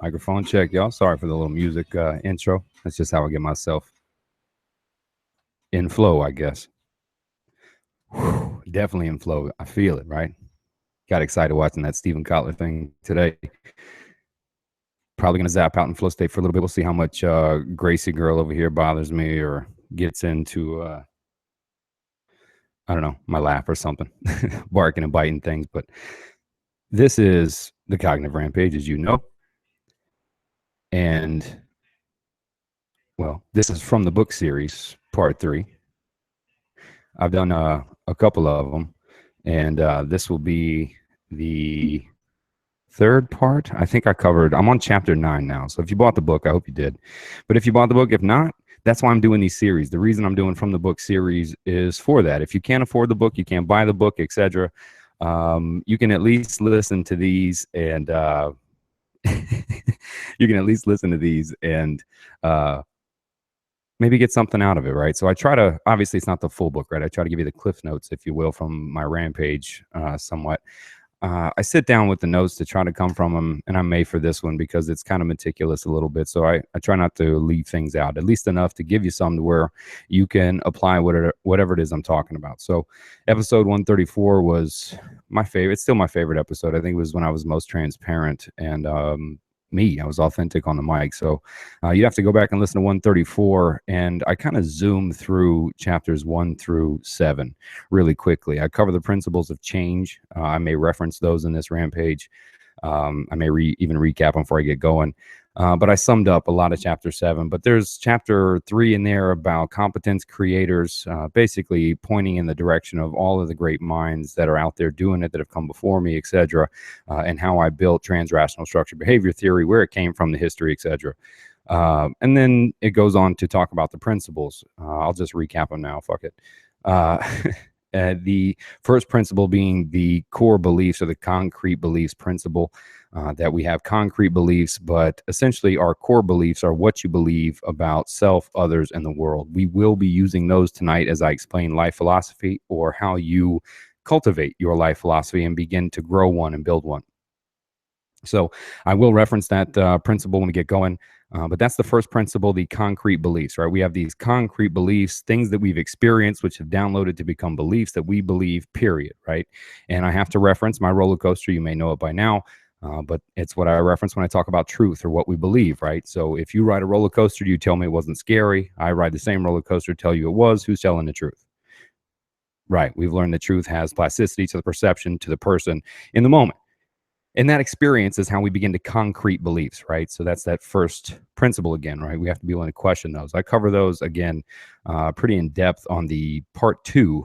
Microphone check, y'all. Sorry for the little music intro. That's just how I get myself in flow, I guess. Whew, definitely in flow. I feel it, right? Got excited watching that Stephen Kotler thing today. Probably going to zap out in flow state for a little bit. We'll see how much Gracie girl over here bothers me or gets into, I don't know, my lap or something, barking and biting things. But this is the Cognitive Rampage, as you know. And, well, this is from the book series, part 3. I've done a couple of them, and this will be the third part. I think I'm on chapter 9 now. So if you bought the book, I hope you did. But if you bought the book, if not, that's why I'm doing these series. The reason I'm doing from the book series is for that. If you can't afford the book, you can't buy the book, etc., you can at least listen to these and maybe get something out of it, right? So I try to, obviously it's not the full book, right? I try to give you the cliff notes, if you will, from my rampage somewhat. I sit down with the notes to try to come from them, and I may for this one because it's kind of meticulous a little bit. So I try not to leave things out, at least enough to give you some to where you can apply whatever it is I'm talking about. So episode 134 was my favorite. It's still my favorite episode. I think it was when I was most transparent and I was authentic on the mic. So you have to go back and listen to 134, and I kind of zoom through chapters 1 through 7 really quickly. I cover the principles of change. I may reference those in this rampage. I may even recap them before I get going. But I summed up a lot of chapter 7, but there's chapter 3 in there about competence creators, basically pointing in the direction of all of the great minds that are out there doing it, that have come before me, etc., and how I built transrational structured behavior theory, where it came from, the history, etc. And then it goes on to talk about the principles. I'll just recap them now. Fuck it. The first principle being the core beliefs, or the concrete beliefs principle, that we have concrete beliefs, but essentially our core beliefs are what you believe about self, others, and the world. We will be using those tonight as I explain life philosophy, or how you cultivate your life philosophy and begin to grow one and build one. So I will reference that principle when we get going. But that's the first principle, the concrete beliefs, right? We have these concrete beliefs, things that we've experienced, which have downloaded to become beliefs that we believe, period, right? And I have to reference my roller coaster. You may know it by now, but it's what I reference when I talk about truth, or what we believe, right? So if you ride a roller coaster, you tell me it wasn't scary. I ride the same roller coaster, tell you it was. Who's telling the truth? Right. We've learned that truth has plasticity to the perception, to the person in the moment. And that experience is how we begin to concrete beliefs, right? So that's that first principle again, right? We have to be willing to question those. I cover those again pretty in depth on the part 2,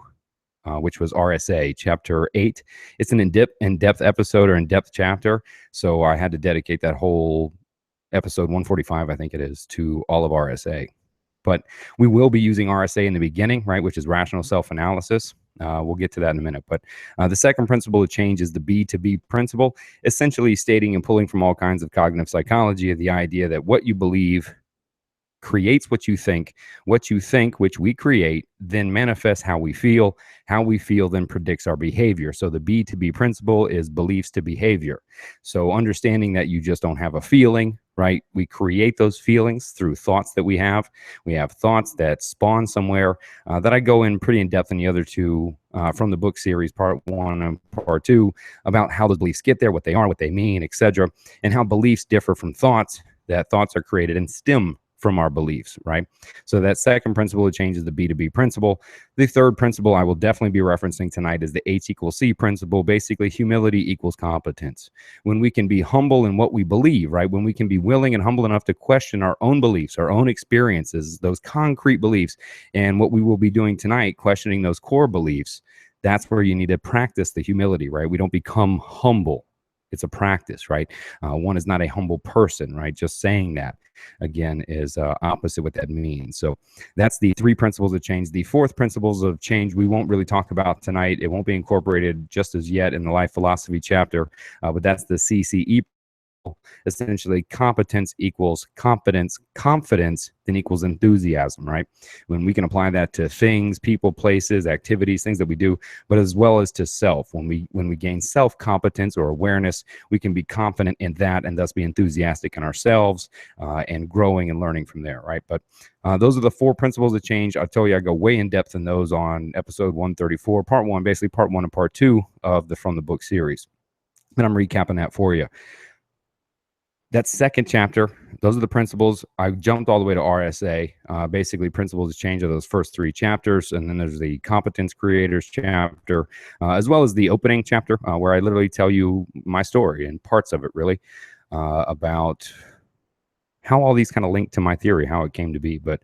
which was RSA, chapter 8. It's an in-depth episode, or in-depth chapter. So I had to dedicate that whole episode 145, I think it is, to all of RSA. But we will be using RSA in the beginning, right, which is rational self-analysis. We'll get to that in a minute. But the second principle of change is the B to B principle, essentially stating and pulling from all kinds of cognitive psychology the idea that what you believe creates what you think, which we create, then manifests how we feel then predicts our behavior. So the B to B principle is beliefs to behavior. So understanding that you just don't have a feeling, right? We create those feelings through thoughts that we have. We have thoughts that spawn somewhere, that I go in pretty in depth in the other two from the book series, part 1 and part 2, about how those beliefs get there, what they are, what they mean, etc., and how beliefs differ from thoughts, that thoughts are created and stem from our beliefs, right? So that second principle changes the B to B principle. The third principle I will definitely be referencing tonight is the H equals C principle. Basically, humility equals competence. When we can be humble in what we believe, right? When we can be willing and humble enough to question our own beliefs, our own experiences, those concrete beliefs, and what we will be doing tonight, questioning those core beliefs, that's where you need to practice the humility, right? We don't become humble. It's a practice, right? One is not a humble person, right? Just saying that, again, is opposite what that means. So that's the 3 principles of change. The 4th principles of change we won't really talk about tonight. It won't be incorporated just as yet in the life philosophy chapter, but that's the CCE essentially competence equals confidence then equals enthusiasm, right? When we can apply that to things, people, places, activities, things that we do, but as well as to self. When we gain self competence or awareness, we can be confident in that and thus be enthusiastic in ourselves, and growing and learning from there, right? But those are the 4 principles of change. I tell you, I go way in depth in those on episode 134, part 1, basically part 1 and part 2 of the From the Book series. And I'm recapping that for you. That second chapter, those are the principles. I jumped all the way to RSA. Basically, principles of change are those first 3 chapters. And then there's the competence creators chapter, as well as the opening chapter, where I literally tell you my story and parts of it, really, about how all these kind of link to my theory, how it came to be. But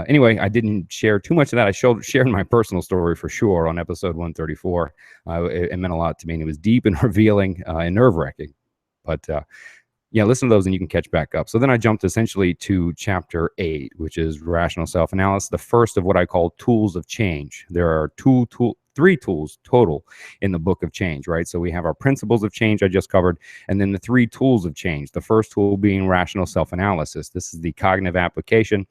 anyway, I didn't share too much of that. I shared my personal story for sure on episode 134. It meant a lot to me, and it was deep and revealing and nerve-wracking. But yeah, listen to those and you can catch back up. So then I jumped essentially to chapter 8, which is rational self-analysis, the first of what I call tools of change. There are 3 tools total in the book of change, right? So we have our principles of change I just covered, and then the 3 tools of change. The first tool being rational self-analysis. This is the cognitive application.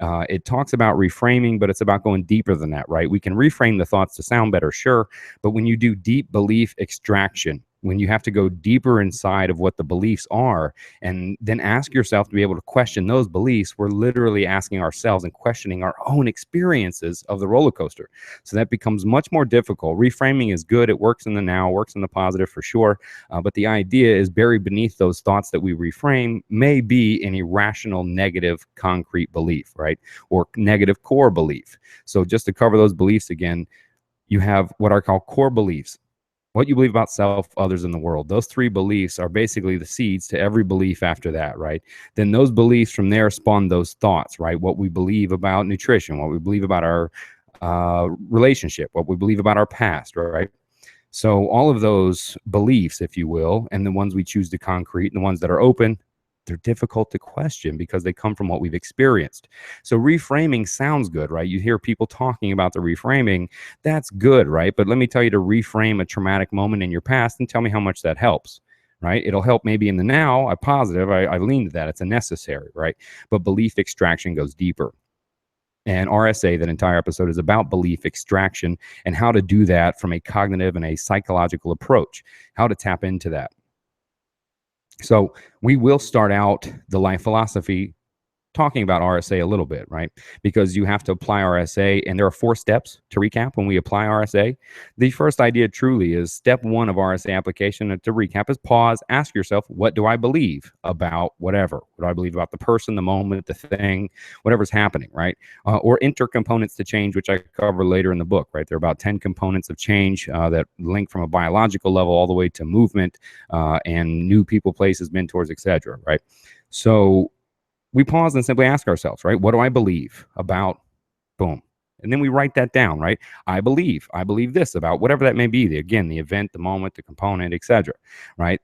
It talks about reframing, but it's about going deeper than that, right? We can reframe the thoughts to sound better, sure, but when you do deep belief extraction, when you have to go deeper inside of what the beliefs are and then ask yourself to be able to question those beliefs, we're literally asking ourselves and questioning our own experiences of the roller coaster. So that becomes much more difficult. Reframing is good. It works in the now, works in the positive for sure. But the idea is buried beneath those thoughts that we reframe may be an irrational, negative, concrete belief, right? Or negative core belief. So just to cover those beliefs again, you have what I call core beliefs. What you believe about self, others, in the world. Those 3 beliefs are basically the seeds to every belief after that, right? Then those beliefs from there spawn those thoughts, right? What we believe about nutrition, what we believe about our relationship, what we believe about our past, right? So all of those beliefs, if you will, and the ones we choose to concrete and the ones that are open, they're difficult to question because they come from what we've experienced. So reframing sounds good, right? You hear people talking about the reframing. That's good, right? But let me tell you to reframe a traumatic moment in your past and tell me how much that helps, right? It'll help maybe in the now. I'm positive. I lean to that. It's a necessary, right? But belief extraction goes deeper. And RSA, that entire episode, is about belief extraction and how to do that from a cognitive and a psychological approach, how to tap into that. So we will start out the life philosophy talking about RSA a little bit, right? Because you have to apply RSA, and there are 4 steps to recap when we apply RSA. The first idea truly is step 1 of RSA application, and to recap, is pause, ask yourself, what do I believe about whatever? What do I believe about the person, the moment, the thing, whatever's happening, right? Or intercomponents to change, which I cover later in the book, right? There are about 10 components of change that link from a biological level all the way to movement and new people, places, mentors, etc., right? So we pause and simply ask ourselves, right? What do I believe about boom? And then we write that down, right? I believe this about whatever that may be. The event, the moment, the component, etc., right?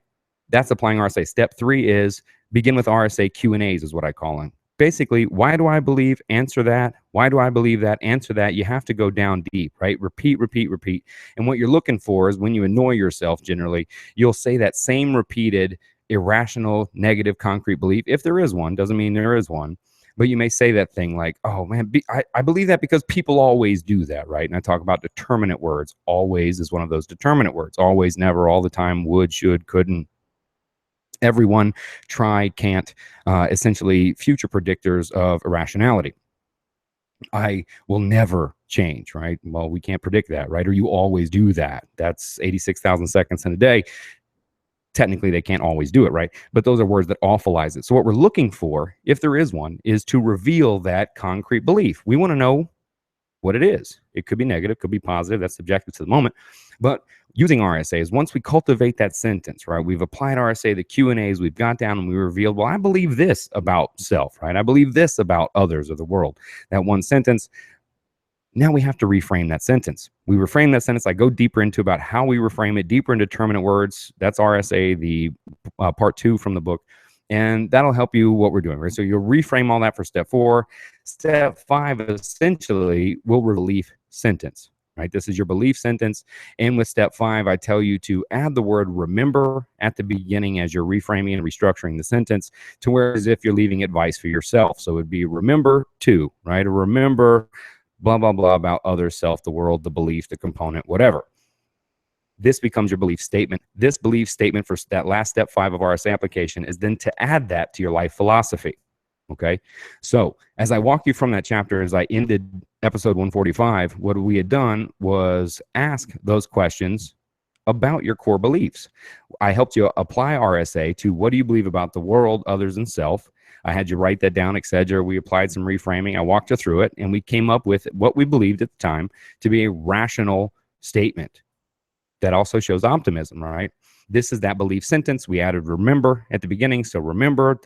That's applying RSA. Step 3 is begin with RSA Q&As is what I call them. Basically, why do I believe? Answer that. Why do I believe that? Answer that. You have to go down deep, right? Repeat, repeat, repeat. And what you're looking for is when you annoy yourself, generally, you'll say that same repeated irrational, negative, concrete belief. If there is one, doesn't mean there is one. But you may say that thing like, oh man, I believe that because people always do that, right? And I talk about determinate words. Always is one of those determinate words. Always, never, all the time, would, should, couldn't. Everyone, try, can't, essentially future predictors of irrationality. I will never change, right? Well, we can't predict that, right? Or you always do that. That's 86,000 seconds in a day. Technically, they can't always do it, right? But those are words that awfulize it. So what we're looking for, if there is one, is to reveal that concrete belief. We want to know what it is. It could be negative, could be positive. That's subjective to the moment. But using RSAs, once we cultivate that sentence, right? We've applied RSA, the Q&As, we've got down and we revealed, well, I believe this about self, right? I believe this about others or the world. That one sentence. Now we have to reframe that sentence. We reframe that sentence. I go deeper into about how we reframe it, deeper into determinate words. That's RSA, the part 2 from the book. And that'll help you what we're doing, right? So you'll reframe all that for step 4. Step 5 essentially will relief sentence, right? This is your belief sentence. And with step 5, I tell you to add the word remember at the beginning as you're reframing and restructuring the sentence to where as if you're leaving advice for yourself. So it'd be remember to, right? Or remember blah, blah, blah about others, self, the world, the belief, the component, whatever. This becomes your belief statement. This belief statement for that last step 5 of RSA application is then to add that to your life philosophy. Okay. So as I walk you from that chapter, as I ended episode 145, what we had done was ask those questions about your core beliefs. I helped you apply RSA to what do you believe about the world, others, and self. I had you write that down, etc. We applied some reframing. I walked you through it, and we came up with what we believed at the time to be a rational statement that also shows optimism, right? This is that belief sentence. We added remember at the beginning. So remember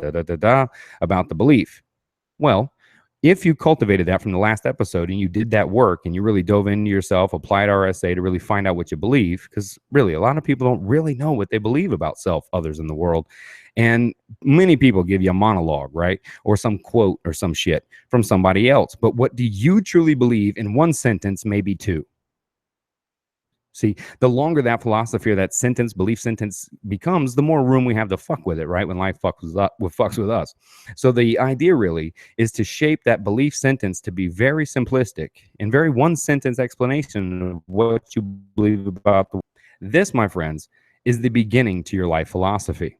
about the belief. Well, if you cultivated that from the last episode and you did that work and you really dove into yourself, applied RSA to really find out what you believe, because really a lot of people don't really know what they believe about self, others, in the world. And many people give you a monologue, right? Or some quote or some shit from somebody else. But what do you truly believe in one sentence, maybe two? See, the longer that philosophy or that sentence, belief sentence becomes, the more room we have to fuck with it, right? When life fucks with us. So the idea really is to shape that belief sentence to be very simplistic and very one sentence explanation of what you believe about the world. This, my friends, is the beginning to your life philosophy.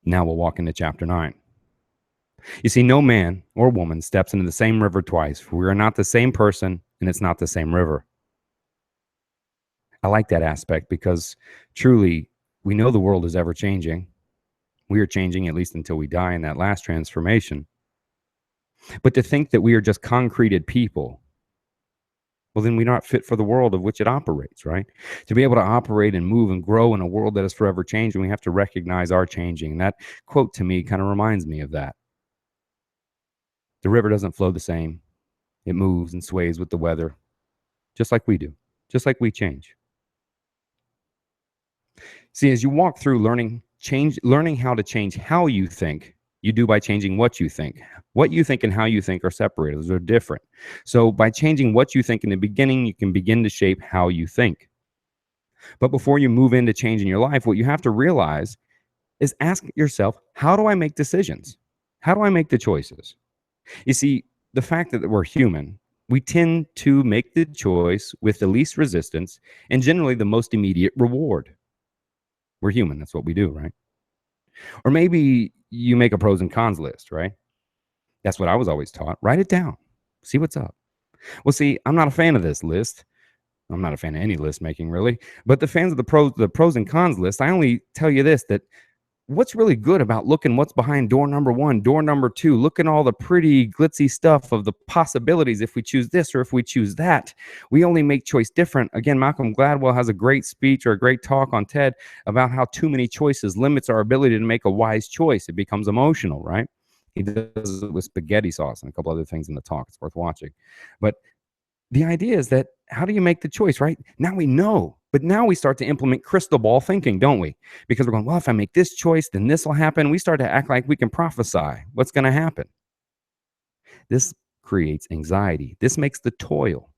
Now we'll walk into chapter 9. You see, no man or woman steps into the same river twice, for we are not the same person and it's not the same river. I like that aspect because truly we know the world is ever changing. We are changing at least until we die in that last transformation. But to think that we are just concreted people, well, then we're not fit for the world of which it operates, right? To be able to operate and move and grow in a world that is forever changing, we have to recognize our changing. And that quote to me kind of reminds me of that. The river doesn't flow the same. It moves and sways with the weather, just like we do, just like we change. See, as you walk through learning how to change how you think, you do by changing what you think. What you think and how you think are separated. Those are different. So by changing what you think in the beginning, you can begin to shape how you think. But before you move into changing your life, what you have to realize is ask yourself, how do I make decisions? How do I make the choices? You see, the fact that we're human, we tend to make the choice with the least resistance and generally the most immediate reward. We're human. That's what we do, right? Or maybe you make a pros and cons list, right? That's what I was always taught. Write it down. See what's up. Well, see, I'm not a fan of this list. I'm not a fan of any list making, really. But the fans of the pros and cons list, I only tell you this, that what's really good about looking what's behind door number 1, door number 2, looking all the pretty glitzy stuff of the possibilities if we choose this or if we choose that. We only make choice different. Again, Malcolm Gladwell has a great speech or a great talk on TED about how too many choices limits our ability to make a wise choice. It becomes emotional, right? He does it with spaghetti sauce and a couple other things in the talk. It's worth watching. But the idea is that how do you make the choice, right? Now we know, but now we start to implement crystal ball thinking, don't we? Because we're going, well, if I make this choice, then this will happen. We start to act like we can prophesy what's going to happen. This creates anxiety. This makes the toil.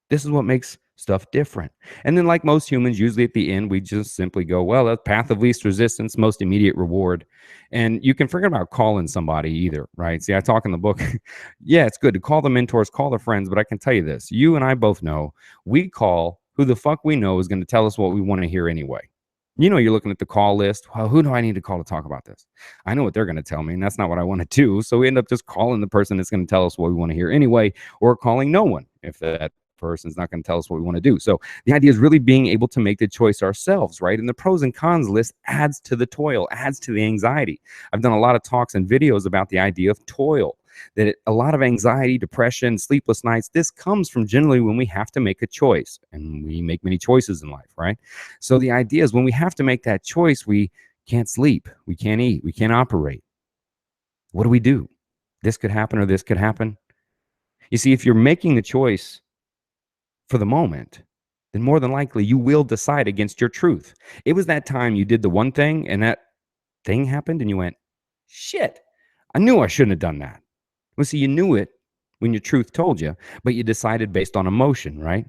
This is what makes stuff different. And then, like most humans, usually at the end, we just simply go, well, that's path of least resistance, most immediate reward. And you can forget about calling somebody either, right? See, I talk in the book. Yeah, it's good to call the mentors, call the friends, but I can tell you this. You and I both know we call who the fuck we know is going to tell us what we want to hear anyway. You know, you're looking at the call list. Well, who do I need to call to talk about this? I know what they're going to tell me, and that's not what I want to do. So we end up just calling the person that's going to tell us what we want to hear anyway, or calling no one if that person's not going to tell us what we want to do. So the idea is really being able to make the choice ourselves, right? And the pros and cons list adds to the toil, adds to the anxiety. I've done a lot of talks and videos about the idea of toil, that a lot of anxiety, depression, sleepless nights, this comes from generally when we have to make a choice, and we make many choices in life, right? So the idea is when we have to make that choice, we can't sleep, we can't eat, we can't operate. What do we do? This could happen or this could happen. You see, if you're making the choice for the moment, then more than likely you will decide against your truth. It was that time you did the one thing and that thing happened and you went, shit, I knew I shouldn't have done that. Well, see, you knew it when your truth told you, but you decided based on emotion, right?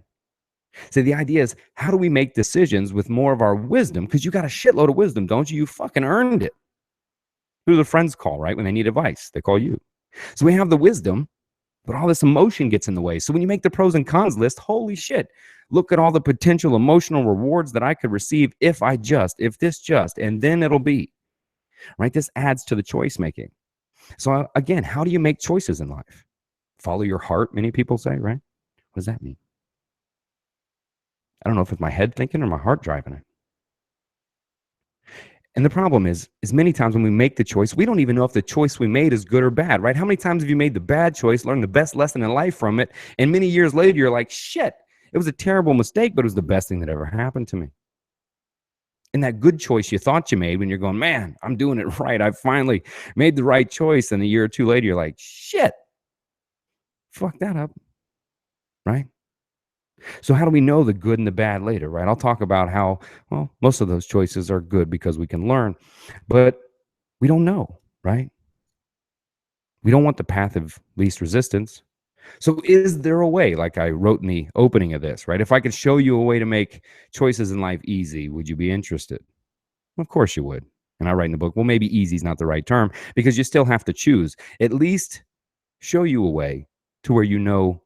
So the idea is, how do we make decisions with more of our wisdom? Because you got a shitload of wisdom, don't you? You fucking earned it. Who do the friends call, right? When they need advice, they call you. So we have the wisdom, but all this emotion gets in the way. So when you make the pros and cons list, holy shit, look at all the potential emotional rewards that I could receive if this just, and then it'll be, right? This adds to the choice making. So again, how do you make choices in life? Follow your heart, many people say, right? What does that mean? I don't know if it's my head thinking or my heart driving it. And the problem is many times when we make the choice, we don't even know if the choice we made is good or bad, right? How many times have you made the bad choice, learned the best lesson in life from it, and many years later, you're like, shit, it was a terrible mistake, but it was the best thing that ever happened to me. And that good choice you thought you made when you're going, man, I'm doing it right. I finally made the right choice. And a year or two later, you're like, shit, fuck that up, right? So how do we know the good and the bad later, right? I'll talk about how, well, most of those choices are good because we can learn, but we don't know, right? We don't want the path of least resistance. So is there a way, like I wrote in the opening of this, right? If I could show you a way to make choices in life easy, would you be interested? Of course you would. And I write in the book, well, maybe easy is not the right term because you still have to choose. At least show you a way to where you know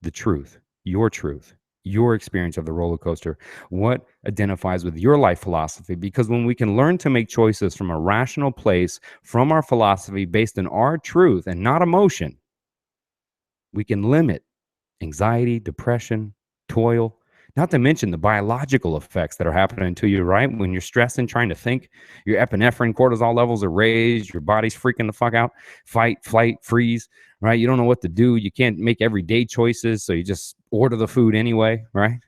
the truth, your experience of the roller coaster, what identifies with your life philosophy. Because when we can learn to make choices from a rational place, from our philosophy based on our truth and not emotion, we can limit anxiety, depression, toil, not to mention the biological effects that are happening to you, right? When you're stressed and trying to think, your epinephrine, cortisol levels are raised, your body's freaking the fuck out, fight, flight, freeze, right? You don't know what to do. You can't make everyday choices, so you just order the food anyway, right?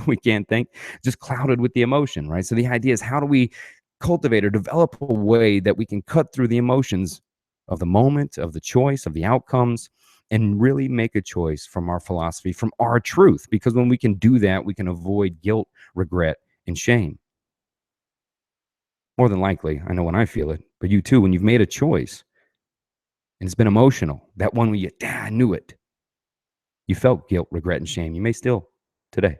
We can't think, just clouded with the emotion, right? So the idea is, how do we cultivate or develop a way that we can cut through the emotions of the moment, of the choice, of the outcomes, and really make a choice from our philosophy, from our truth? Because when we can do that, we can avoid guilt, regret, and shame. More than likely, I know when I feel it, but you too, when you've made a choice and it's been emotional, that one where you, I knew it. You felt guilt, regret, and shame. You may still today.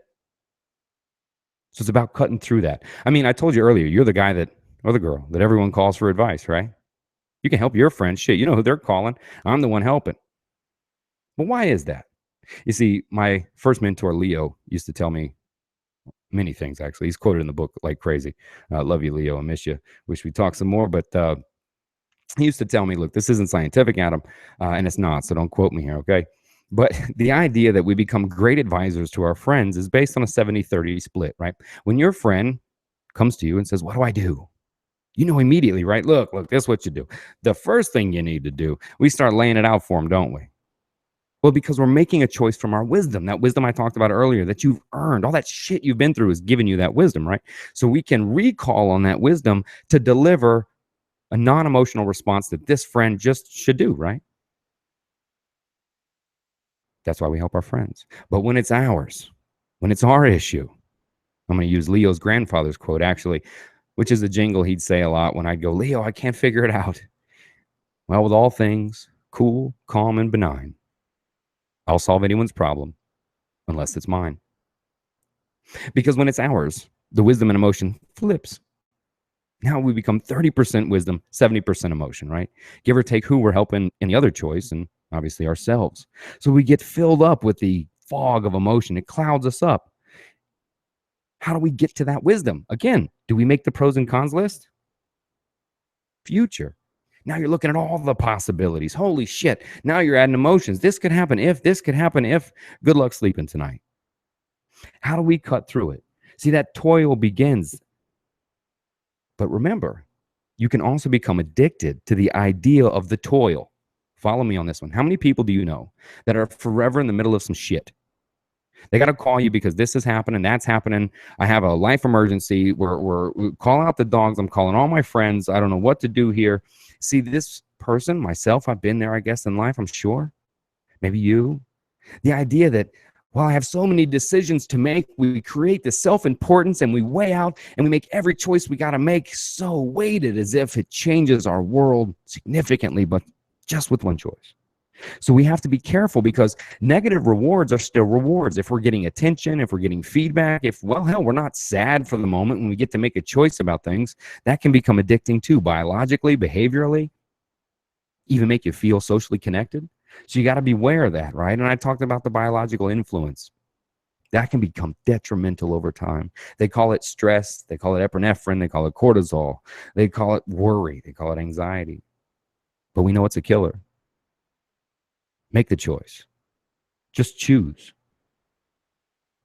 So it's about cutting through that. I mean, I told you earlier, you're the guy that, or the girl that everyone calls for advice, right? You can help your friends. Shit, you know who they're calling. I'm the one helping. But why is that? You see, my first mentor, Leo, used to tell me many things, actually. He's quoted in the book like crazy. Love you, Leo. I miss you. Wish we'd talk some more. But he used to tell me, look, this isn't scientific, Adam, and it's not, so don't quote me here, okay? But the idea that we become great advisors to our friends is based on a 70-30 split, right? When your friend comes to you and says, what do I do? You know immediately, right? Look, this is what you do. The first thing you need to do, we start laying it out for them, don't we? Well, because we're making a choice from our wisdom, that wisdom I talked about earlier, that you've earned. All that shit you've been through is giving you that wisdom, right? So we can recall on that wisdom to deliver a non-emotional response that this friend just should do, right? That's why we help our friends. But when it's ours, when it's our issue, I'm going to use Leo's grandfather's quote, actually, which is a jingle he'd say a lot when I'd go, Leo, I can't figure it out. Well, with all things cool, calm, and benign, I'll solve anyone's problem unless it's mine. Because when it's ours, the wisdom and emotion flips. Now we become 30% wisdom, 70% emotion, right? Give or take who we're helping in the other choice, and obviously ourselves. So we get filled up with the fog of emotion. It clouds us up. How do we get to that wisdom? Again, do we make the pros and cons list? Future. Now you're looking at all the possibilities. Holy shit. Now you're adding emotions. This could happen if, this could happen if. Good luck sleeping tonight. How do we cut through it? See, that toil begins. But remember, you can also become addicted to the idea of the toil. Follow me on this one. How many people do you know that are forever in the middle of some shit? They got to call you because this is happening, that's happening. I have a life emergency. We're calling out the dogs. I'm calling all my friends. I don't know what to do here. See, this person, myself, I've been there, I guess, in life, I'm sure. Maybe you. The idea that, well, I have so many decisions to make. We create this self-importance and we weigh out and we make every choice we got to make so weighted as if it changes our world significantly, but just with one choice. So we have to be careful because negative rewards are still rewards. If we're getting attention, if we're getting feedback, if, well, hell, we're not sad for the moment when we get to make a choice about things, that can become addicting too, biologically, behaviorally, even make you feel socially connected. So you got to be aware of that, right? And I talked about the biological influence. That can become detrimental over time. They call it stress. They call it epinephrine. They call it cortisol. They call it worry. They call it anxiety. But we know it's a killer. Make the choice. Just choose.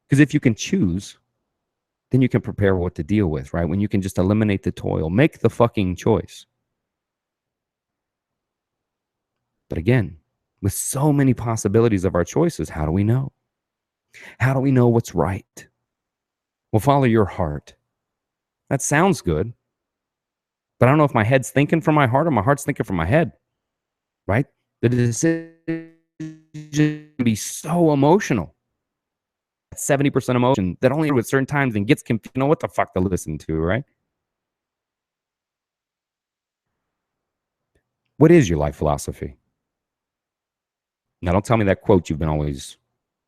Because if you can choose, then you can prepare what to deal with, right? When you can just eliminate the toil, make the fucking choice. But again, with so many possibilities of our choices, how do we know? How do we know what's right? Well, follow your heart. That sounds good, but I don't know if my head's thinking from my heart or my heart's thinking from my head, right? The decision can be so emotional. 70% emotion that only at certain times and gets confused. You know what the fuck to listen to, right? What is your life philosophy? Now, don't tell me that quote you've been always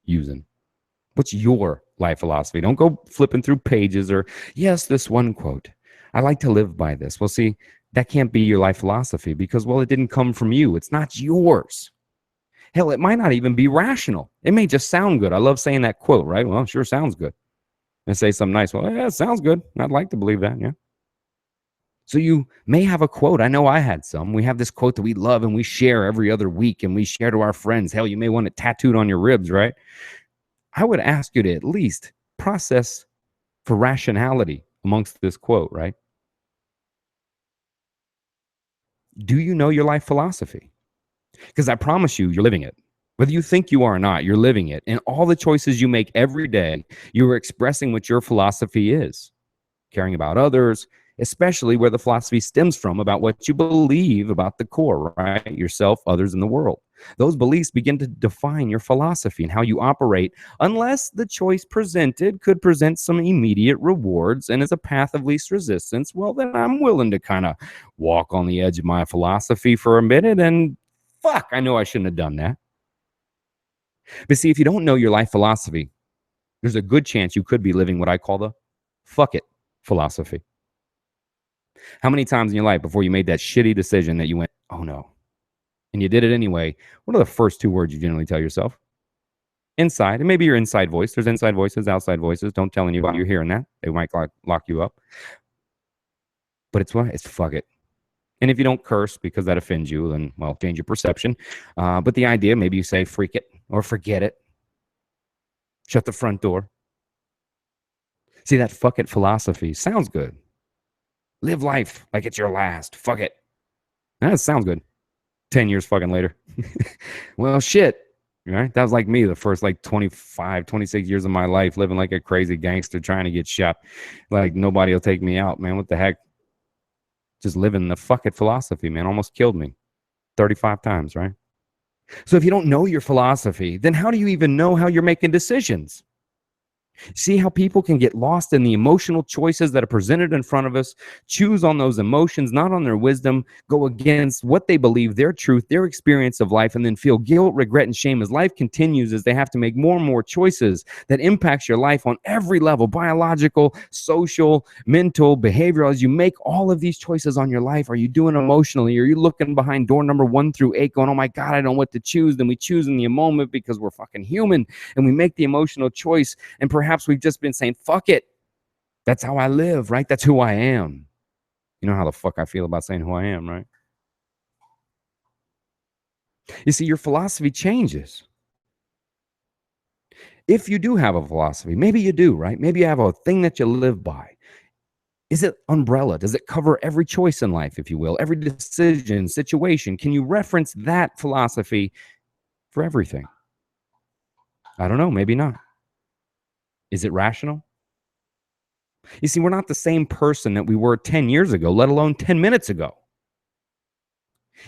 using. What's your life philosophy? Don't go flipping through pages or, yes, this one quote. I like to live by this. Well, see, that can't be your life philosophy because, well, it didn't come from you. It's not yours. Hell, it might not even be rational. It may just sound good. I love saying that quote, right? Well, sure sounds good. And say something nice. Well, yeah, it sounds good. I'd like to believe that. Yeah. So you may have a quote. I know I had some. We have this quote that we love and we share every other week and we share to our friends. Hell, you may want it tattooed on your ribs, right? I would ask you to at least process for rationality amongst this quote, right? Do you know your life philosophy? Because I promise you, you're living it. Whether you think you are or not, you're living it. And all the choices you make every day, you are expressing what your philosophy is. Caring about others, especially where the philosophy stems from about what you believe about the core, right? Yourself, others, and the world. Those beliefs begin to define your philosophy and how you operate, unless the choice presented could present some immediate rewards and is a path of least resistance. Well, then I'm willing to kind of walk on the edge of my philosophy for a minute and fuck, I know I shouldn't have done that. But see, if you don't know your life philosophy, there's a good chance you could be living what I call the fuck it philosophy. How many times in your life before you made that shitty decision that you went, oh no, and you did it anyway? What are the first two words you generally tell yourself? Inside, and maybe your inside voice. There's inside voices, outside voices. Don't tell anybody you're hearing that. They might lock you up. But it's what? It's fuck it. And if you don't curse because that offends you, then, well, change your perception. But the idea, maybe you say freak it or forget it. Shut the front door. See, that fuck it philosophy sounds good. Live life like it's your last. Fuck it. That sounds good. 10 years fucking later. Well, shit. Right? That was like me the first like 25, 26 years of my life, living like a crazy gangster trying to get shot. Like nobody will take me out, man. What the heck? Just living the fuck it philosophy, man. Almost killed me 35 times, right? So if you don't know your philosophy, then how do you even know how you're making decisions? See how people can get lost in the emotional choices that are presented in front of us, choose on those emotions, not on their wisdom, go against what they believe, their truth, their experience of life, and then feel guilt, regret, and shame as life continues, as they have to make more and more choices that impacts your life on every level, biological, social, mental, behavioral. As you make all of these choices on your life, are you doing emotionally? Are you looking behind door number 1 through 8 going, oh my God, I don't know what to choose? Then we choose in the moment because we're fucking human and we make the emotional choice, and perhaps we've just been saying, fuck it. That's how I live, right? That's who I am. You know how the fuck I feel about saying who I am, right? You see, your philosophy changes. If you do have a philosophy, maybe you do, right? Maybe you have a thing that you live by. Is it umbrella? Does it cover every choice in life, if you will, every decision, situation? Can you reference that philosophy for everything? I don't know. Maybe not. Is it rational? You see, we're not the same person that we were 10 years ago, let alone 10 minutes ago.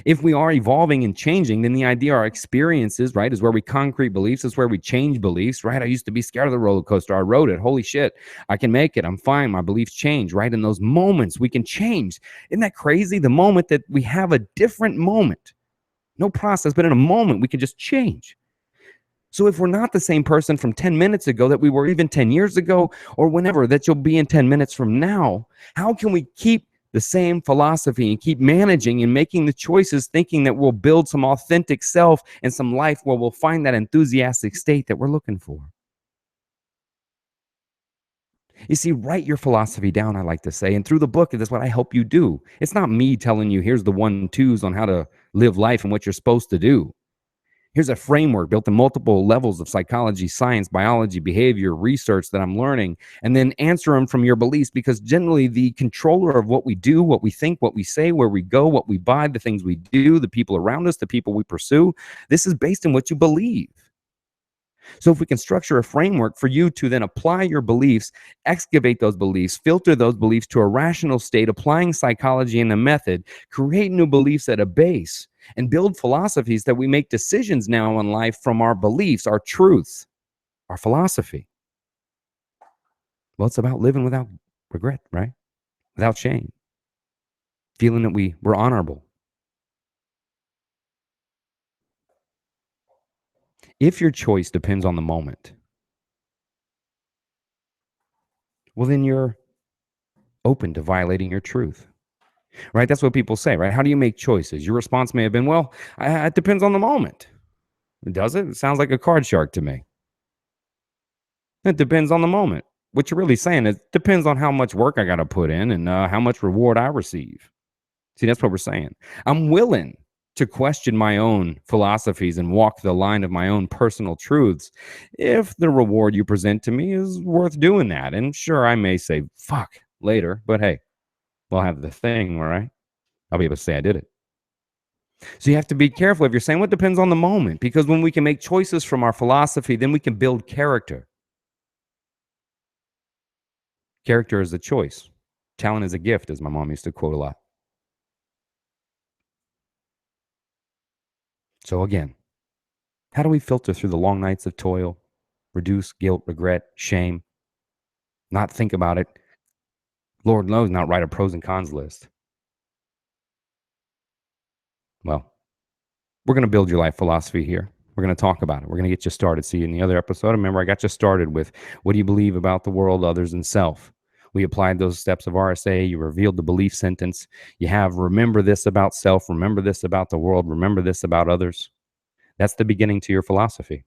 If we are evolving and changing, then the idea our experiences, right, is where we concrete beliefs, is where we change beliefs, right? I used to be scared of the roller coaster. I rode it. Holy shit. I can make it. I'm fine. My beliefs change, right? In those moments, we can change. Isn't that crazy? The moment that we have a different moment No process, but in a moment, we can just change. So if we're not the same person from 10 minutes ago that we were even 10 years ago, or whenever that you'll be in 10 minutes from now, how can we keep the same philosophy and keep managing and making the choices thinking that we'll build some authentic self and some life where we'll find that enthusiastic state that we're looking for? You see, write your philosophy down, I like to say. And through the book, that's what I help you do. It's not me telling you, here's the one twos on how to live life and what you're supposed to do. Here's a framework built in multiple levels of psychology, science, biology, behavior, research that I'm learning, and then answer them from your beliefs, because generally the controller of what we do, what we think, what we say, where we go, what we buy, the things we do, the people around us, the people we pursue, this is based on what you believe. So if we can structure a framework for you to then apply your beliefs, excavate those beliefs, filter those beliefs to a rational state, applying psychology and a method, create new beliefs at a base, and build philosophies that we make decisions now in life from our beliefs, our truths, our philosophy. Well, it's about living without regret, right? Without shame, feeling that we were honorable. If your choice depends on the moment, well, then you're open to violating your truth. Right? That's what people say, right? How do you make choices? Your response may have been, well, it depends on the moment. Does it? It sounds like a card shark to me. It depends on the moment. What you're really saying is depends on how much work I got to put in and how much reward I receive. See, that's what we're saying. I'm willing to question my own philosophies and walk the line of my own personal truths if the reward you present to me is worth doing that. And sure, I may say, fuck later, but hey, we'll have the thing, all right? I'll be able to say I did it. So you have to be careful if you're saying, well, it depends on the moment, because when we can make choices from our philosophy, then we can build character. Character is a choice. Talent is a gift, as my mom used to quote a lot. So again, how do we filter through the long nights of toil, reduce guilt, regret, shame, not think about it? Lord knows, not write a pros and cons list. Well, we're going to build your life philosophy here. We're going to talk about it. We're going to get you started. See, in the other episode, remember, I got you started with what do you believe about the world, others, and self? We applied those steps of RSA. You revealed the belief sentence. You have remember this about self, remember this about the world, remember this about others. That's the beginning to your philosophy.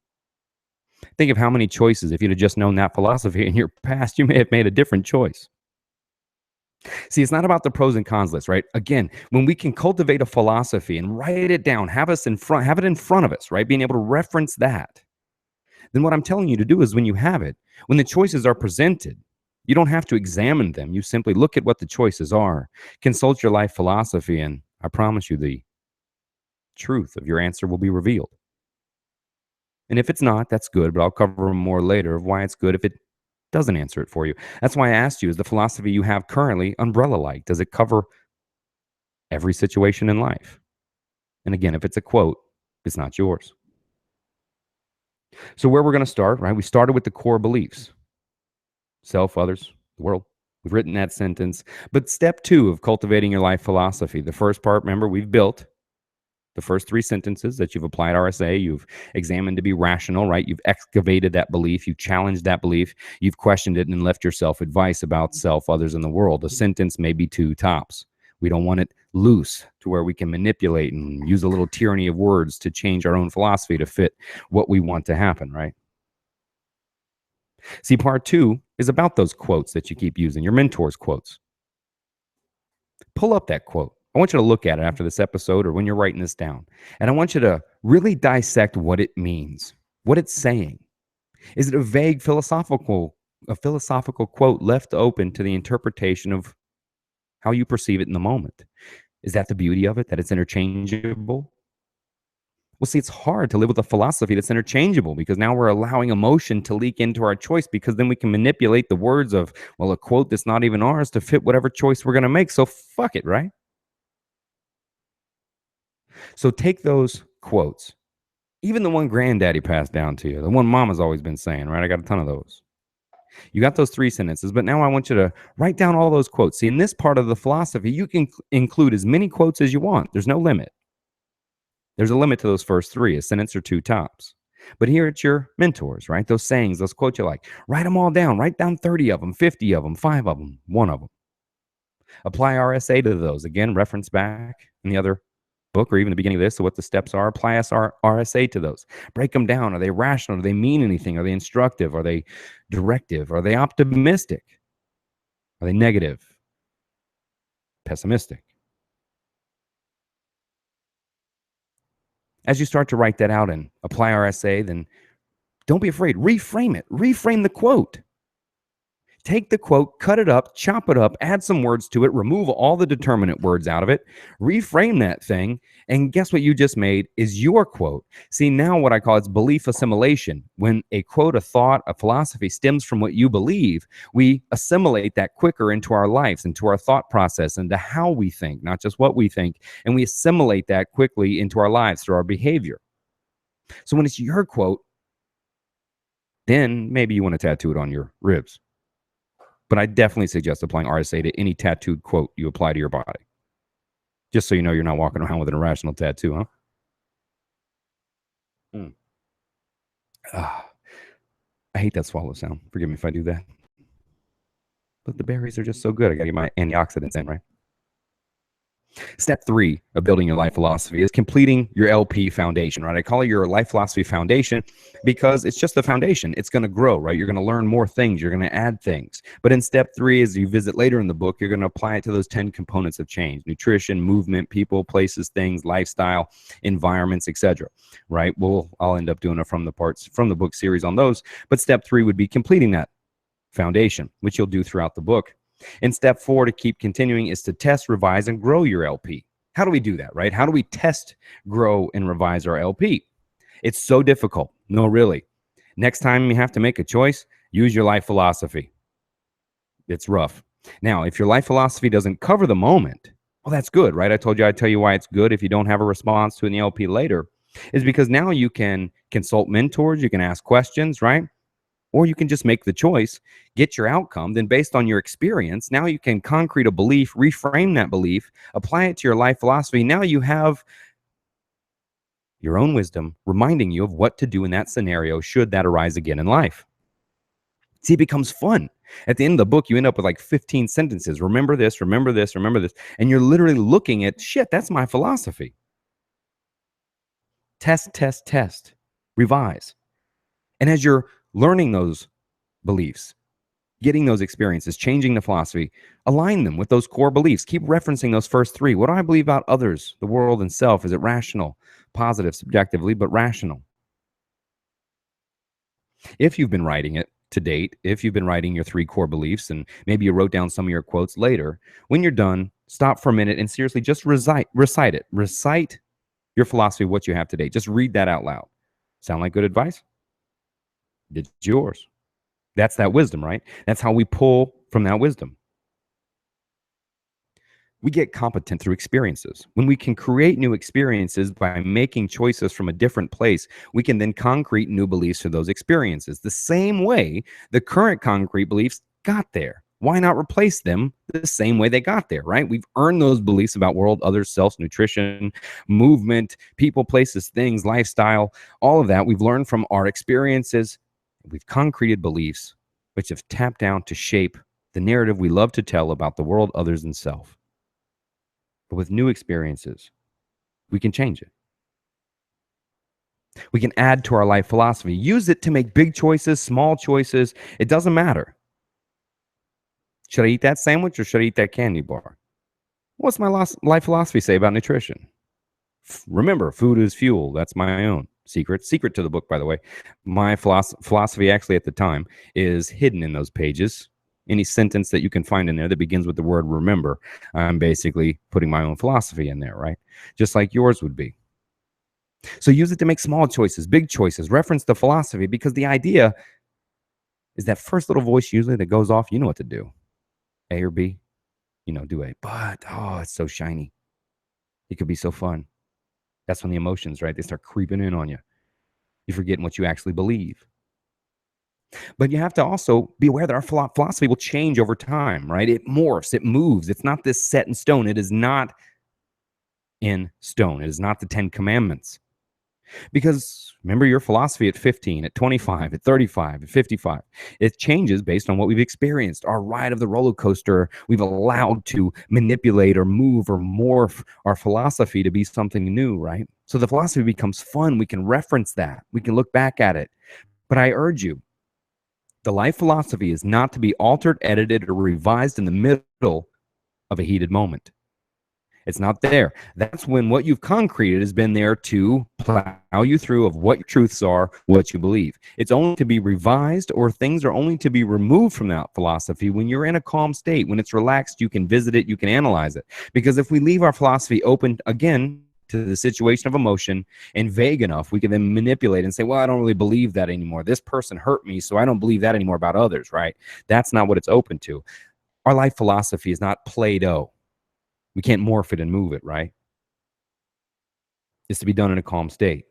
Think of how many choices, if you'd have just known that philosophy in your past, you may have made a different choice. See, it's not about the pros and cons list, right? Again, when we can cultivate a philosophy and write it down, have it in front of us, right? Being able to reference that. Then what I'm telling you to do is when you have it, when the choices are presented, you don't have to examine them. You simply look at what the choices are, consult your life philosophy, and I promise you the truth of your answer will be revealed. And if it's not, that's good, but I'll cover more later of why it's good if it doesn't answer it for you. That's why I asked you, is the philosophy you have currently umbrella-like? Does it cover every situation in life? And again, if it's a quote, it's not yours. So where we're going to start, right? We started with the core beliefs. Self, others, the world. We've written that sentence. But step 2 of cultivating your life philosophy. The first part, remember, we've built the first 3 sentences that you've applied RSA, you've examined to be rational, right? You've excavated that belief, you've challenged that belief, you've questioned it and left yourself advice about self, others, in the world. A sentence, maybe 2 tops. We don't want it loose to where we can manipulate and use a little tyranny of words to change our own philosophy to fit what we want to happen, right? See, part 2 is about those quotes that you keep using, your mentor's quotes. Pull up that quote. I want you to look at it after this episode or when you're writing this down. And I want you to really dissect what it means, what it's saying. Is it a vague philosophical quote left open to the interpretation of how you perceive it in the moment? Is that the beauty of it, that it's interchangeable? Well, see, it's hard to live with a philosophy that's interchangeable because now we're allowing emotion to leak into our choice, because then we can manipulate the words of, well, a quote that's not even ours to fit whatever choice we're going to make. So fuck it, right? So take those quotes, even the one granddaddy passed down to you, the one mama's always been saying, right? I got a ton of those. You got those 3 sentences, but now I want you to write down all those quotes. See, in this part of the philosophy, you can include as many quotes as you want. There's no limit. There's a limit to those first three, a sentence or two tops. But here it's your mentors, right? Those sayings, those quotes you like. Write them all down. Write down 30 of them, 50 of them, five of them, one of them. Apply RSA to those. Again, reference back in the other book or even the beginning of this, so what the steps are. Apply RSA to those. Break them down. Are they rational? Do they mean anything? Are they instructive? Are they directive? Are they optimistic? Are they negative? Pessimistic? As you start to write that out and apply RSA, then don't be afraid. Reframe it. Reframe the quote. Take the quote, cut it up, chop it up, add some words to it, remove all the determinant words out of it, reframe that thing, and guess what you just made is your quote. See, now what I call it's belief assimilation. When a quote, a thought, a philosophy stems from what you believe, we assimilate that quicker into our lives, into our thought process, into how we think, not just what we think, and we assimilate that quickly into our lives through our behavior. So when it's your quote, then maybe you want to tattoo it on your ribs. But I definitely suggest applying RSA to any tattooed quote you apply to your body. Just so you know you're not walking around with an irrational tattoo, huh? Mm. Ah, I hate that swallow sound. Forgive me if I do that. But the berries are just so good. I gotta get my antioxidants in, right? Step 3 of building your life philosophy is completing your LP foundation, right? I call it your life philosophy foundation because it's just the foundation. It's going to grow, right? You're going to learn more things. You're going to add things. But in step 3, as you visit later in the book, you're going to apply it to those 10 components of change: nutrition, movement, people, places, things, lifestyle, environments, etc. Right? I'll end up doing it from the parts from the book series on those. But step 3 would be completing that foundation, which you'll do throughout the book. And step 4 to keep continuing is to test, revise, and grow your LP. How do we do that, right? How do we test, grow, and revise our LP? It's so difficult. No, really. Next time you have to make a choice, use your life philosophy. It's rough. Now, if your life philosophy doesn't cover the moment, well, that's good, right? I told you I'd tell you why it's good if you don't have a response to an LP later, is because now you can consult mentors, you can ask questions, right? Or you can just make the choice, get your outcome. Then, based on your experience, now you can concrete a belief, reframe that belief, apply it to your life philosophy. Now you have your own wisdom reminding you of what to do in that scenario should that arise again in life. See, it becomes fun. At the end of the book, you end up with like 15 sentences. Remember this, remember this, remember this. And you're literally looking at, shit, that's my philosophy. Test, test, test, revise. And as you're learning those beliefs, getting those experiences, changing the philosophy, align them with those core beliefs. Keep referencing those first 3. What do I believe about others, the world, and self? Is it rational, positive, subjectively, but rational? If you've been writing it to date, if you've been writing your 3 core beliefs, and maybe you wrote down some of your quotes later, when you're done, stop for a minute and seriously just recite it. Recite your philosophy, what you have today. Just read that out loud. Sound like good advice? It's yours. That's that wisdom, right? That's how we pull from that wisdom. We get competent through experiences. When we can create new experiences by making choices from a different place, we can then concrete new beliefs for those experiences. The same way the current concrete beliefs got there. Why not replace them the same way they got there, right? We've earned those beliefs about world, others, self, nutrition, movement, people, places, things, lifestyle, all of that we've learned from our experiences. We've concreted beliefs which have tapped down to shape the narrative we love to tell about the world, others, and self. But with new experiences, we can change it. We can add to our life philosophy. Use it to make big choices, small choices. It doesn't matter. Should I eat that sandwich or should I eat that candy bar? What's my life philosophy say about nutrition? Remember, food is fuel. That's my own secret to the book, by the way. My philosophy actually at the time is hidden in those pages. Any sentence that you can find in there that begins with the word remember, I'm basically putting my own philosophy in there, right? Just like yours would be. So use it to make small choices, big choices. Reference the philosophy, because the idea is that first little voice usually that goes off, you know what to do. A or B, do A. But, it's so shiny. It could be so fun. That's when the emotions, right? They start creeping in on you. You're forgetting what you actually believe. But you have to also be aware that our philosophy will change over time, right? It morphs, it moves. It's not this set in stone. It is not in stone. It is not the 10 commandments. Because remember your philosophy at 15, at 25, at 35, at 55. It changes based on what we've experienced. Our ride of the roller coaster, we've allowed to manipulate or move or morph our philosophy to be something new, right? So the philosophy becomes fun. We can reference that, we can look back at it. But I urge you, the life philosophy is not to be altered, edited, or revised in the middle of a heated moment. It's not there. That's when what you've concreted has been there to plow you through of what your truths are, what you believe. It's only to be revised, or things are only to be removed from that philosophy when you're in a calm state. When it's relaxed, you can visit it, you can analyze it. Because if we leave our philosophy open again to the situation of emotion and vague enough, we can then manipulate and say, well, I don't really believe that anymore. This person hurt me, so I don't believe that anymore about others, right? That's not what it's open to. Our life philosophy is not Play-Doh. We can't morph it and move it, right? It's to be done in a calm state.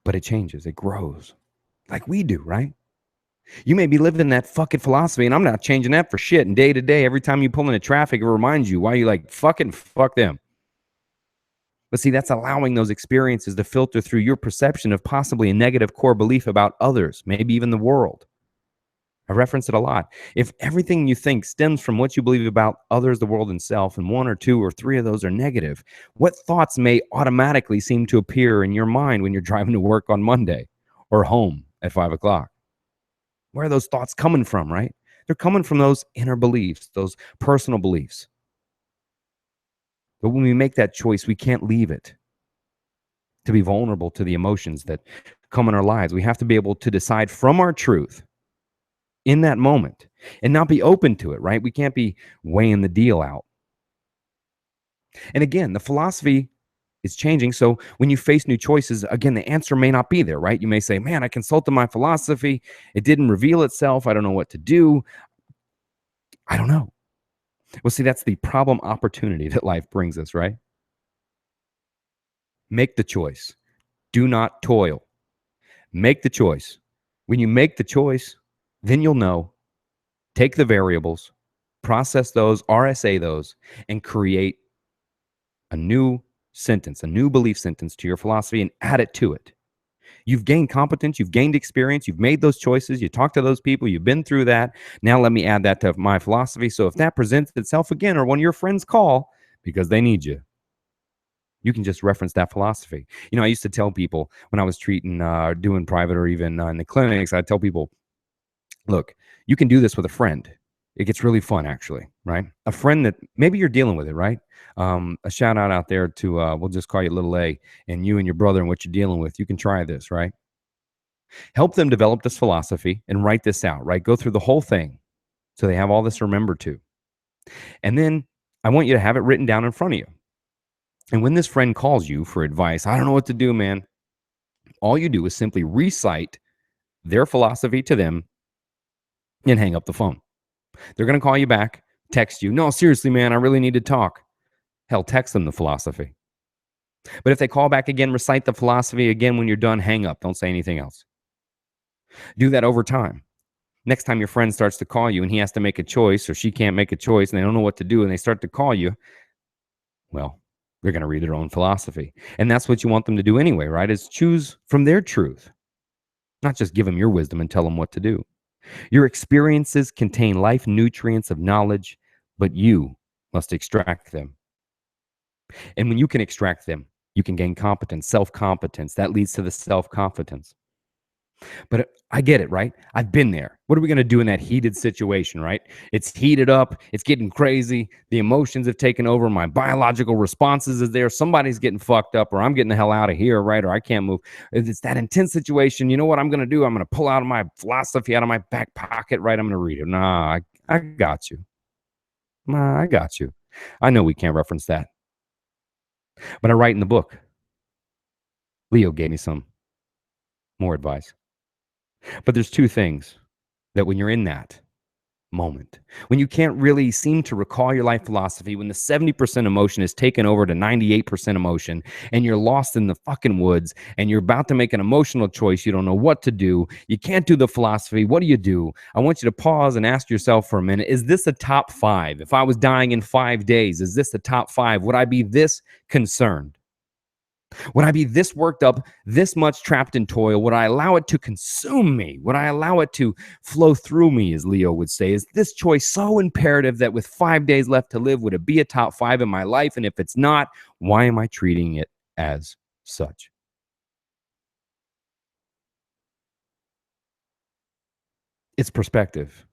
But it changes, it grows like we do, right? You may be living that fucking philosophy, and I'm not changing that for shit. And day to day, every time you pull into traffic, it reminds you why you like fucking fuck them. But see, that's allowing those experiences to filter through your perception of possibly a negative core belief about others, maybe even the world. I reference it a lot. If everything you think stems from what you believe about others, the world, and self, and one or two or three of those are negative, what thoughts may automatically seem to appear in your mind when you're driving to work on Monday or home at 5 o'clock? Where are those thoughts coming from, right? They're coming from those inner beliefs, those personal beliefs. But when we make that choice, we can't leave it to be vulnerable to the emotions that come in our lives. We have to be able to decide from our truth in that moment and not be open to it, right? We can't be weighing the deal out. And again, the philosophy is changing. So when you face new choices, again, the answer may not be there, right? You may say, man, I consulted my philosophy. It didn't reveal itself. I don't know what to do. I don't know. Well, see, that's the problem opportunity that life brings us, right? Make the choice. Do not toil. Make the choice. When you make the choice, then you'll know. Take the variables, process those, RSA those, and create a new sentence, a new belief sentence to your philosophy and add it to it. You've gained competence, you've gained experience, you've made those choices, you talk to those people, you've been through that. Now let me add that to my philosophy. So if that presents itself again, or when your friends call because they need you, you can just reference that philosophy. You know, I used to tell people when I was treating, doing private or even in the clinics, I'd tell people, look, you can do this with a friend. It gets really fun, actually, right? A friend that maybe you're dealing with it, right? A shout out there to, we'll just call you little A, and you and your brother and what you're dealing with. You can try this, right? Help them develop this philosophy and write this out, right? Go through the whole thing so they have all this remembered to. And then I want you to have it written down in front of you. And when this friend calls you for advice, I don't know what to do, man. All you do is simply recite their philosophy to them and hang up the phone. They're going to call you back, text you. No, seriously, man, I really need to talk. Hell, text them the philosophy. But if they call back again, recite the philosophy again. When you're done, hang up. Don't say anything else. Do that over time. Next time your friend starts to call you and he has to make a choice, or she can't make a choice and they don't know what to do and they start to call you, well, they're going to read their own philosophy. And that's what you want them to do anyway, right? Is choose from their truth, not just give them your wisdom and tell them what to do. Your experiences contain life nutrients of knowledge, but you must extract them. And when you can extract them, you can gain competence, self-competence. That leads to the self-confidence. But I get it, right? I've been there. What are we going to do in that heated situation, right? It's heated up. It's getting crazy. The emotions have taken over. My biological responses is there. Somebody's getting fucked up, or I'm getting the hell out of here, right? Or I can't move. It's that intense situation. You know what I'm going to do? I'm going to pull out my philosophy out of my back pocket, right? I'm going to read it. Nah, I got you. Nah, I got you. I know we can't reference that. But I write in the book. Leo gave me some more advice. But there's two things that when you're in that, moment. When you can't really seem to recall your life philosophy, when the 70% emotion is taken over to 98% emotion, and you're lost in the fucking woods, and you're about to make an emotional choice, you don't know what to do, you can't do the philosophy, what do you do? I want you to pause and ask yourself for a minute, is this a top 5? If I was dying in 5 days, is this a top 5? Would I be this concerned? Would I be this worked up, this much trapped in toil? Would I allow it to consume me? Would I allow it to flow through me, as Leo would say? Is this choice so imperative that with 5 days left to live, would it be a top 5 in my life? And if it's not, why am I treating it as such? It's perspective.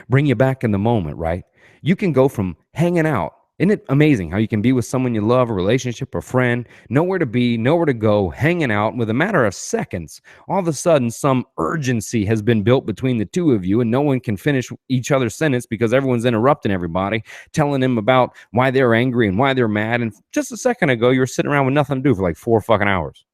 Bring you back in the moment, right? You can go from hanging out. Isn't it amazing how you can be with someone you love, a relationship, a friend, nowhere to be, nowhere to go, hanging out, and with a matter of seconds, all of a sudden some urgency has been built between the two of you, and no one can finish each other's sentence because everyone's interrupting everybody, telling them about why they're angry and why they're mad. And just a second ago, you were sitting around with nothing to do for like 4 fucking hours.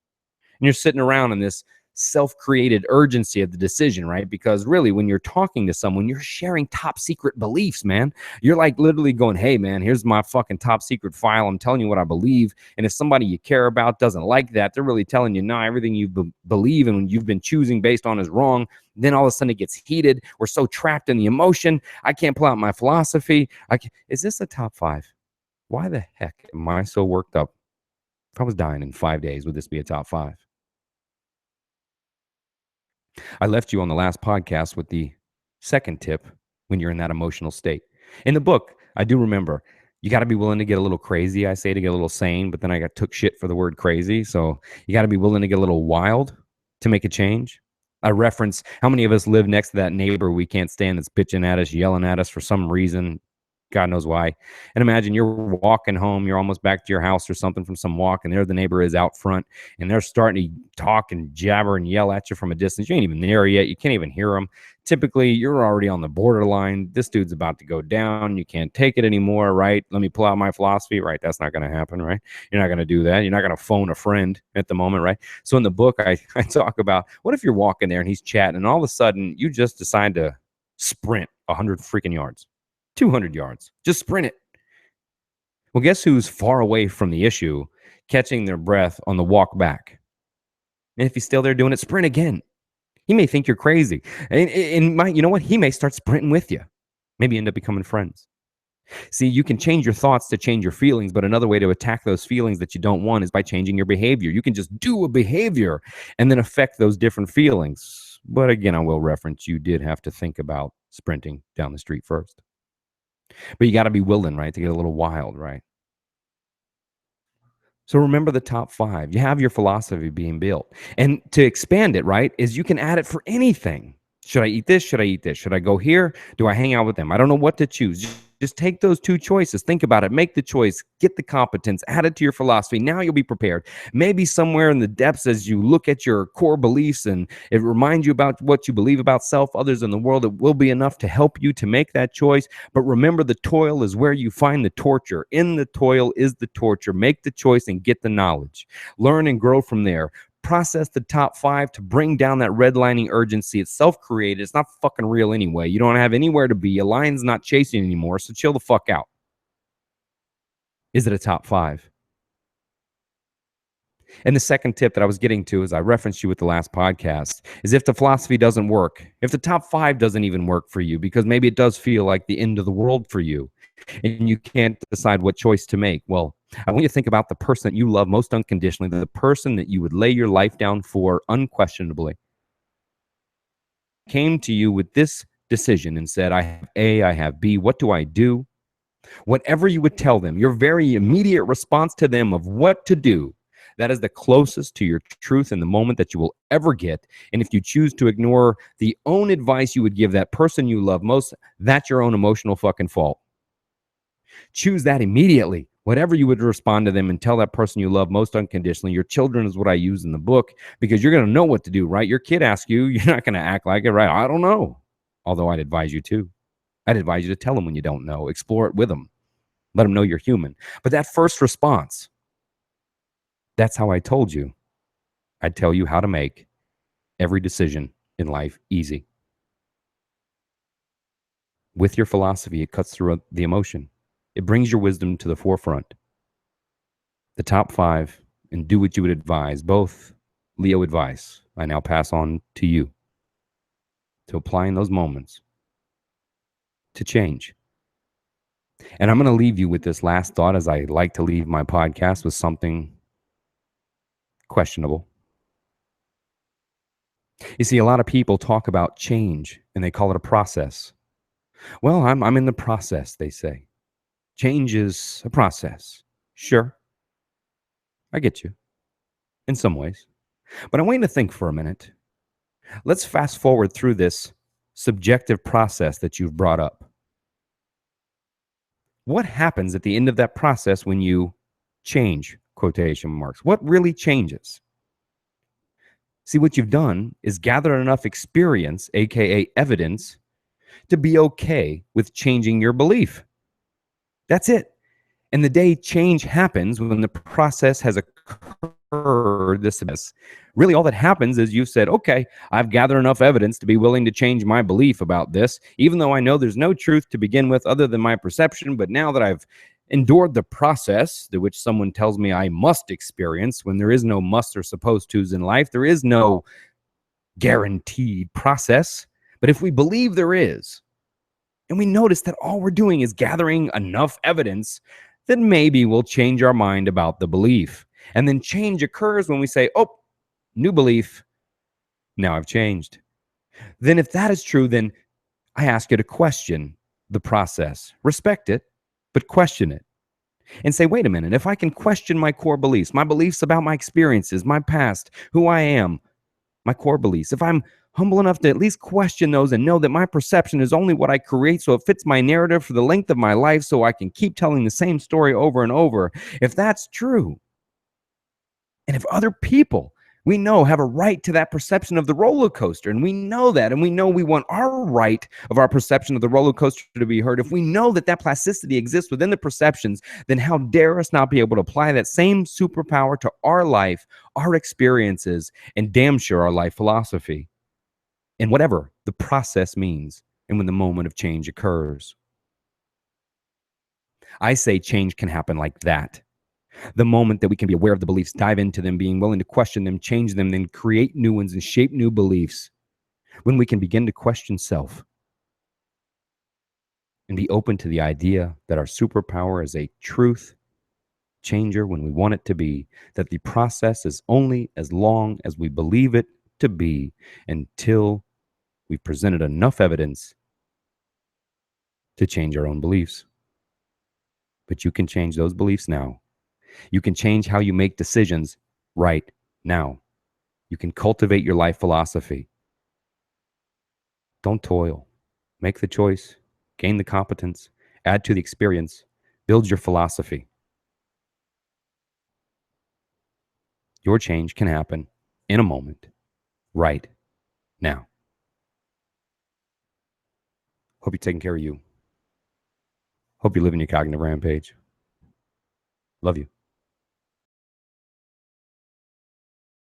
And you're sitting around in this self-created urgency of the decision, right? Because really, when you're talking to someone, you're sharing top secret beliefs, man. You're like literally going, hey man, here's my fucking top secret file, I'm telling you what I believe. And if somebody you care about doesn't like that, they're really telling you, no, everything you believe and you've been choosing based on is wrong. Then all of a sudden it gets heated. We're so trapped in the emotion, I can't pull out my philosophy. Is this a top 5? Why the heck am I so worked up? If I was dying in 5 days, would this be a top 5? I left you on the last podcast with the second tip when you're in that emotional state. In the book, I do remember you got to be willing to get a little crazy. I say to get a little sane, but then I got took shit for the word crazy. So you got to be willing to get a little wild to make a change. I reference how many of us live next to that neighbor we can't stand that's bitching at us, yelling at us for some reason. God knows why. And imagine you're walking home, you're almost back to your house or something from some walk, and there the neighbor is out front, and they're starting to talk and jabber and yell at you from a distance. You ain't even there yet. You can't even hear them. Typically, you're already on the borderline. This dude's about to go down. You can't take it anymore, right? Let me pull out my philosophy, right? That's not going to happen, right? You're not going to do that. You're not going to phone a friend at the moment, right? So in the book, I talk about what if you're walking there and he's chatting, and all of a sudden you just decide to sprint 100 freaking yards. 200 yards. Just sprint it. Well, guess who's far away from the issue, catching their breath on the walk back? And if he's still there doing it, sprint again. He may think you're crazy. You know what? He may start sprinting with you. Maybe end up becoming friends. See, you can change your thoughts to change your feelings, but another way to attack those feelings that you don't want is by changing your behavior. You can just do a behavior and then affect those different feelings. But again, I will reference you did have to think about sprinting down the street first. But you got to be willing, right, to get a little wild, right? So remember the top 5. You have your philosophy being built. And to expand it, right, is you can add it for anything. Should I eat this? Should I eat this? Should I go here? Do I hang out with them? I don't know what to choose. Just take those 2 choices. Think about it. Make the choice. Get the competence. Add it to your philosophy. Now you'll be prepared. Maybe somewhere in the depths as you look at your core beliefs and it reminds you about what you believe about self, others, in the world, it will be enough to help you to make that choice. But remember, the toil is where you find the torture. In the toil is the torture. Make the choice and get the knowledge. Learn and grow from there. Process the top 5 to bring down that redlining urgency. It's self-created. It's not fucking real anyway. You don't have anywhere to be. A lion's not chasing anymore, so chill the fuck out. Is it a top 5? And the second tip that I was getting to, as I referenced you with the last podcast, is if the philosophy doesn't work, if the top 5 doesn't even work for you, because maybe it does feel like the end of the world for you, and you can't decide what choice to make. Well, I want you to think about the person that you love most unconditionally, the person that you would lay your life down for unquestionably, came to you with this decision and said, I have A, I have B, what do I do? Whatever you would tell them, your very immediate response to them of what to do, that is the closest to your truth in the moment that you will ever get. And if you choose to ignore the own advice you would give that person you love most, that's your own emotional fucking fault. Choose that immediately. Whatever you would respond to them and tell that person you love most unconditionally. Your children is what I use in the book because you're going to know what to do, right? Your kid asks you, you're not going to act like it, right? I don't know. Although I'd advise you to. I'd advise you to tell them when you don't know. Explore it with them. Let them know you're human. But that first response, that's how I told you. I'd tell you how to make every decision in life easy. With your philosophy, it cuts through the emotion. It brings your wisdom to the forefront. The top 5, and do what you would advise, both Leo advice, I now pass on to you to apply in those moments to change. And I'm going to leave you with this last thought, as I like to leave my podcast with something questionable. You see, a lot of people talk about change and they call it a process. Well, I'm in the process, they say. Change is a process. Sure, I get you in some ways. But I want you to think for a minute. Let's fast forward through this subjective process that you've brought up. What happens at the end of that process when you change, quotation marks? What really changes? See, what you've done is gather enough experience, aka evidence, to be okay with changing your belief. That's it. And the day change happens, when the process has occurred, this really all that happens is you've said, okay, I've gathered enough evidence to be willing to change my belief about this, even though I know there's no truth to begin with other than my perception. But now that I've endured the process, to which someone tells me I must experience, when there is no must or supposed to's in life, there is no guaranteed process. But if we believe there is, and we notice that all we're doing is gathering enough evidence, then maybe we'll change our mind about the belief. And then change occurs when we say, oh, new belief, now I've changed. Then if that is true, then I ask you to question the process. Respect it, but question it. And say, wait a minute, if I can question my core beliefs, my beliefs about my experiences, my past, who I am, my core beliefs, if I'm humble enough to at least question those and know that my perception is only what I create, so it fits my narrative for the length of my life, so I can keep telling the same story over and over. If that's true, and if other people we know have a right to that perception of the roller coaster, and we know that, and we know we want our right of our perception of the roller coaster to be heard, if we know that that plasticity exists within the perceptions, then how dare us not be able to apply that same superpower to our life, our experiences, and damn sure our life philosophy, and whatever the process means, and when the moment of change occurs. I say change can happen like that. The moment that we can be aware of the beliefs, dive into them, being willing to question them, change them, then create new ones and shape new beliefs. When we can begin to question self and be open to the idea that our superpower is a truth changer when we want it to be, that the process is only as long as we believe it to be, until we've presented enough evidence to change our own beliefs. But you can change those beliefs now. You can change how you make decisions right now. You can cultivate your life philosophy. Don't toil. Make the choice, gain the competence, add to the experience, build your philosophy. Your change can happen in a moment, right now. Hope you're taking care of you. Hope you're living your cognitive rampage. Love you.